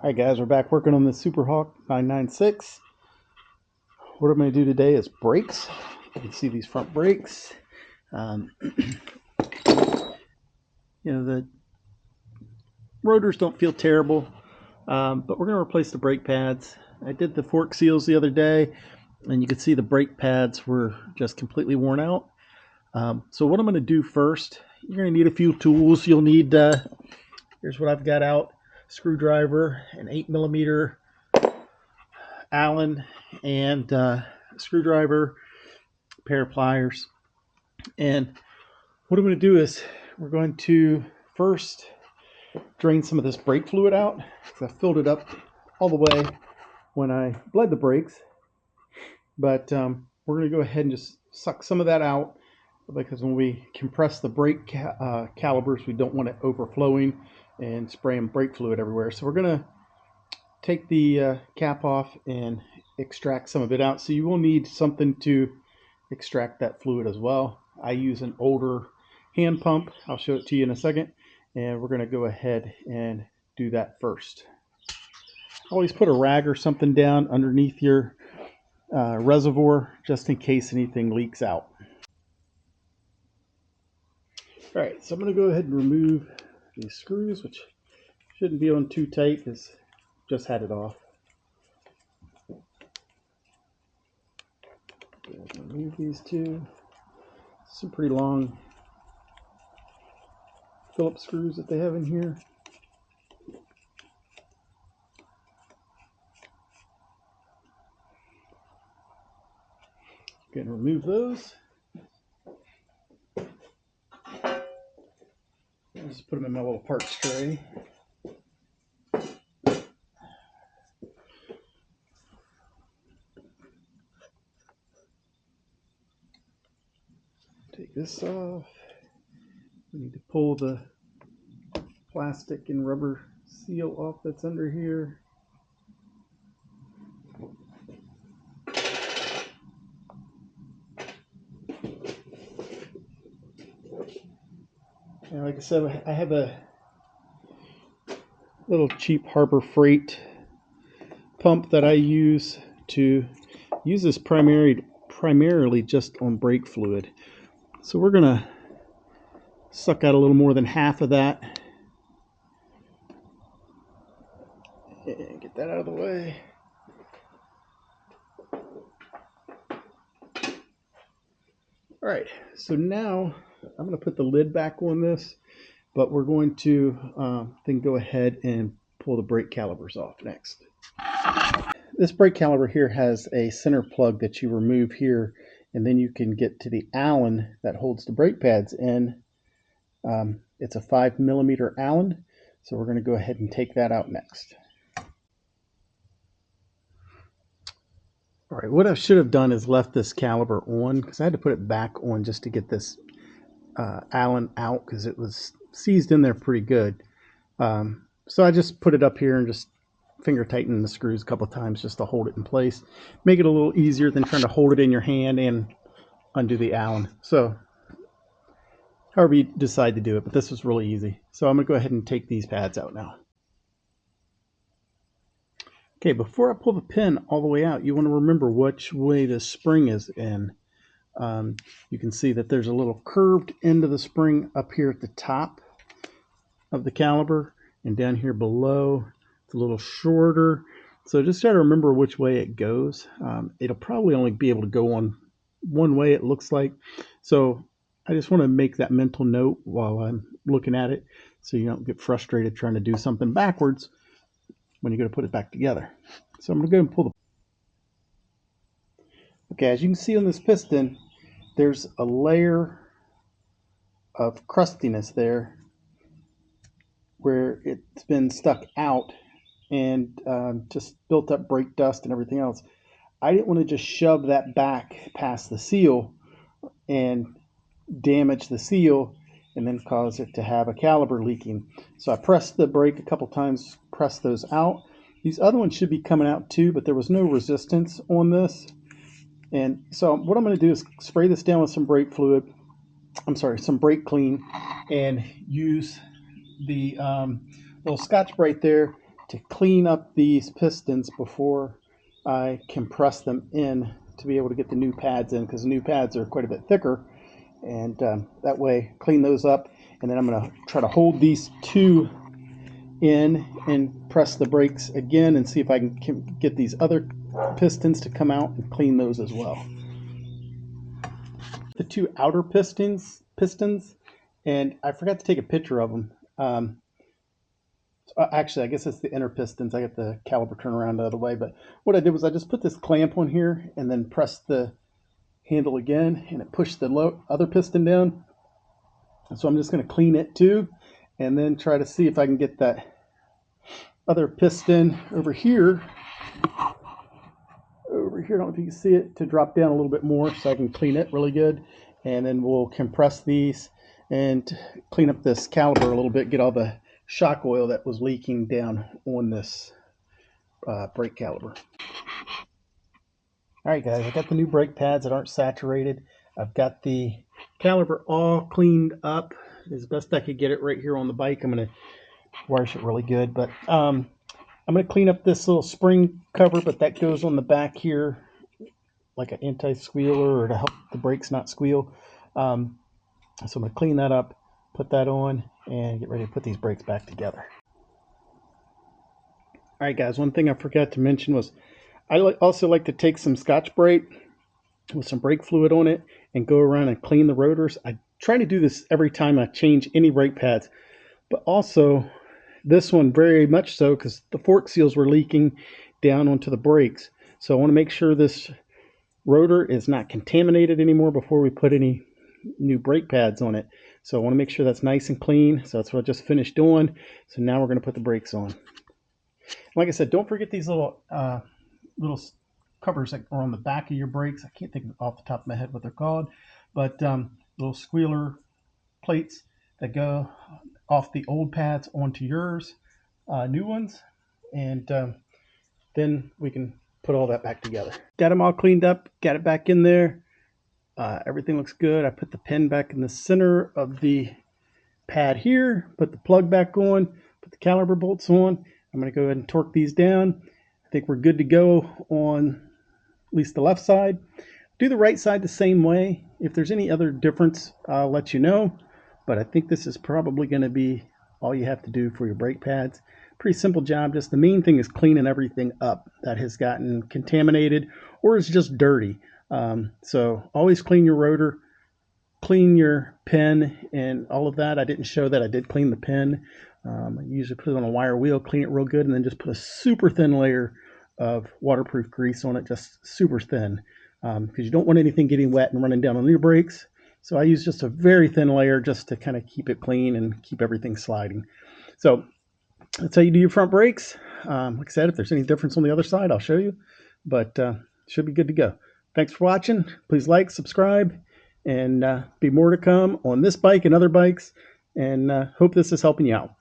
Hi guys, we're back working on the Superhawk 996. What I'm going to do today is brakes. You can see these front brakes. The rotors don't feel terrible, but we're going to replace the brake pads. I did the fork seals the other day, and you can see the brake pads were just completely worn out. So what I'm going to do first, you're going to need a few tools. You'll need, here's what I've got out. Screwdriver, an 8mm Allen, and screwdriver, a pair of pliers. And what I'm going to do is we're going to first drain some of this brake fluid out, because I filled it up all the way when I bled the brakes. But we're going to go ahead and just suck some of that out, because when we compress the brake calipers, we don't want it overflowing and spraying brake fluid everywhere. So we're going to take the cap off and extract some of it out. So you will need something to extract that fluid as well. I use an older hand pump. I'll show it to you in a second. And we're going to go ahead and do that first. Always put a rag or something down underneath your reservoir just in case anything leaks out. All right, so I'm going to go ahead and remove these screws, which shouldn't be on too tight because just had it off. Remove these two. Some pretty long Phillips screws that they have in here. Going to remove those. I'll just put them in my little parts tray. Take this off. We need to pull the plastic and rubber seal off that's under here. And like I said, I have a little cheap Harbor Freight pump that I use this primarily just on brake fluid. So we're going to suck out a little more than half of that. And get that out of the way. All right, so now I'm going to put the lid back on this, but we're going to then go ahead and pull the brake calipers off next. This brake caliper here has a center plug that you remove here, and then you can get to the Allen that holds the brake pads in. It's a 5mm Allen, so we're going to go ahead and take that out next. All right, what I should have done is left this caliper on, because I had to put it back on just to get this Allen out, because it was seized in there pretty good. So I just put it up here and just finger tighten the screws a couple of times just to hold it in place. Make it a little easier than trying to hold it in your hand and undo the Allen. So however you decide to do it, but this was really easy. So I'm going to go ahead and take these pads out now. Okay, before I pull the pin all the way out, you want to remember which way the spring is in. You can see that there's a little curved end of the spring up here at the top of the caliper, and down here below it's a little shorter. So just try to remember which way it goes. It'll probably only be able to go on one way, it looks like. So I just want to make that mental note while I'm looking at it, so you don't get frustrated trying to do something backwards when you're going to put it back together. So I'm going to go and pull the... Okay, as you can see on this piston, there's a layer of crustiness there where it's been stuck out and just built up brake dust and everything else. I didn't want to just shove that back past the seal and damage the seal and then cause it to have a caliper leaking. So I pressed the brake a couple times, pressed those out. These other ones should be coming out too, but there was no resistance on this. And so what I'm going to do is spray this down with some brake fluid. Some brake clean, and use the little Scotch-Brite there to clean up these pistons before I compress them in to be able to get the new pads in, because the new pads are quite a bit thicker, and that way clean those up. And then I'm going to try to hold these two in and press the brakes again and see if I can get these other pistons to come out and clean those as well. The two outer pistons, and I forgot to take a picture of them. Actually, I guess it's the inner pistons. I got the caliper turned around the other way, but what I did was I just put this clamp on here and then pressed the handle again, and it pushed the other piston down. And so I'm just going to clean it too, and then try to see if I can get that other piston over here. I don't know if you can see it, to drop down a little bit more so I can clean it really good. And then we'll compress these and clean up this caliper a little bit, get all the shock oil that was leaking down on this brake caliper. All right, guys, I got the new brake pads that aren't saturated. I've got the caliper all cleaned up as best I could get it right here on the bike. I'm going to wash it really good, but I'm going to clean up this little spring cover, but that goes on the back here like an anti-squealer, or to help the brakes not squeal. So I'm going to clean that up, put that on, and get ready to put these brakes back together. All right, guys, one thing I forgot to mention was I also like to take some Scotch-Brite with some brake fluid on it and go around and clean the rotors. I try to do this every time I change any brake pads, but also this one very much so, because the fork seals were leaking down onto the brakes. So I want to make sure this rotor is not contaminated anymore before we put any new brake pads on it. So I want to make sure that's nice and clean. So that's what I just finished doing. So now we're going to put the brakes on. Like I said, don't forget these little covers that are on the back of your brakes. I can't think off the top of my head what they're called, but little squealer plates that go off the old pads onto yours, new ones, and then we can put all that back together. Got them all cleaned up, got it back in there. Everything looks good. I put the pin back in the center of the pad here, put the plug back on, put the caliper bolts on. I'm going to go ahead and torque these down. I think we're good to go on at least the left side. Do the right side the same way. If there's any other difference, I'll let you know. But I think this is probably going to be all you have to do for your brake pads. Pretty simple job. Just the main thing is cleaning everything up that has gotten contaminated or is just dirty. So always clean your rotor, clean your pin, and all of that. I didn't show that I did clean the pin. I usually put it on a wire wheel, clean it real good, and then just put a super thin layer of waterproof grease on it, just super thin, because you don't want anything getting wet and running down on your brakes. So I use just a very thin layer just to kind of keep it clean and keep everything sliding. So that's how you do your front brakes. Like I said, if there's any difference on the other side, I'll show you, but should be good to go. Thanks for watching. Please like, subscribe, and be more to come on this bike and other bikes, and hope this is helping you out.